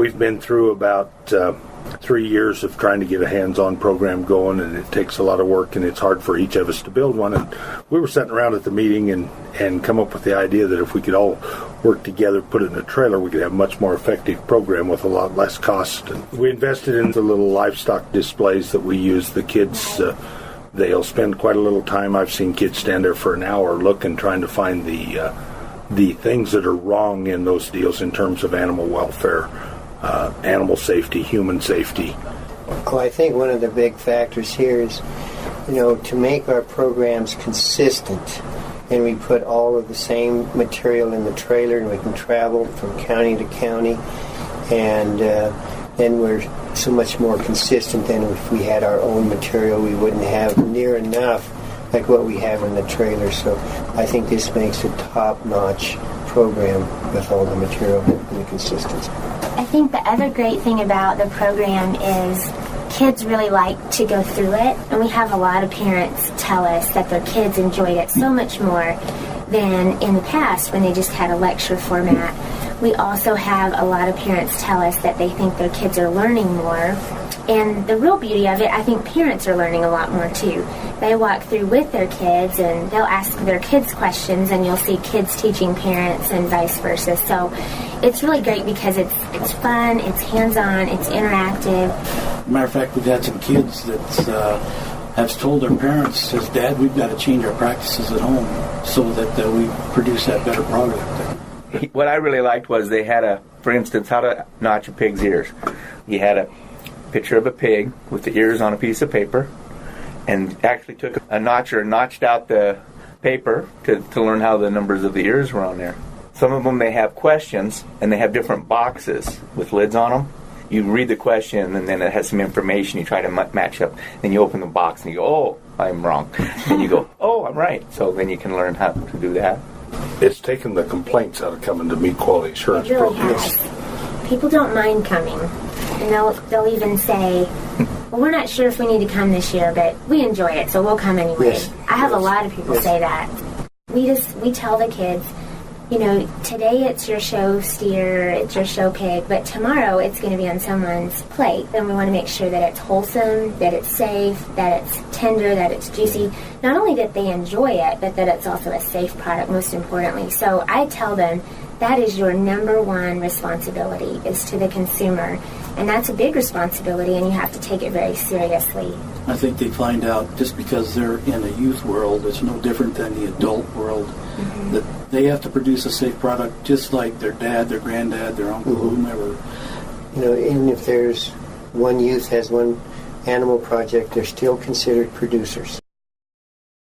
We've been through about 3 years of trying to get a hands-on program going, and it takes a lot of work, and it's hard for each of us to build one. And we were sitting around at the meeting and come up with the idea that if we could all work together, put it in a trailer, we could have a much more effective program with a lot less cost. And we invested in the little livestock displays that we use. The kids, they'll spend quite a little time. I've seen kids stand there for an hour looking, trying to find the things that are wrong in those deals in terms of animal welfare, animal safety, human safety. Well, I think one of the big factors here is, to make our programs consistent, and we put all of the same material in the trailer, and we can travel from county to county, and then we're so much more consistent than if we had our own material. We wouldn't have near enough like what we have in the trailer. So I think this makes a top-notch program with all the material and the consistency. I think the other great thing about the program is kids really like to go through it, and we have a lot of parents tell us that their kids enjoyed it so much more than in the past when they just had a lecture format. We also have a lot of parents tell us that they think their kids are learning more. And the real beauty of it, I think parents are learning a lot more too. They walk through with their kids and they'll ask their kids questions, and you'll see kids teaching parents and vice versa. So it's really great because it's fun, it's hands-on, it's interactive. Matter of fact, we've had some kids that have told their parents, says, "Dad, we've got to change our practices at home so that we produce that better product." What I really liked was they had for instance, how to notch a pig's ears. You had a picture of a pig with the ears on a piece of paper, and actually took a notcher and notched out the paper to learn how the numbers of the ears were on there. Some of them, they have questions, and they have different boxes with lids on them. You read the question, and then it has some information. You try to match up. Then you open the box, and you go, "Oh, I'm wrong." And you go, "Oh, I'm right." So then you can learn how to do that. It's taken the complaints out of coming to meat quality assurance It really programs. has. People don't mind coming, and they'll even say, "Well, we're not sure if we need to come this year, but we enjoy it, so we'll come anyway." Yes. I have a lot of people say that. We tell the kids, today it's your show steer, it's your show pig, but tomorrow it's going to be on someone's plate. And we want to make sure that it's wholesome, that it's safe, that it's tender, that it's juicy. Not only that they enjoy it, but that it's also a safe product, most importantly. So I tell them that is your number one responsibility, is to the consumer. And that's a big responsibility, and you have to take it very seriously. I think they find out just because they're in a youth world, it's no different than the adult world, that they have to produce a safe product just like their dad, their granddad, their uncle, whomever. Even if there's one youth has one animal project, they're still considered producers.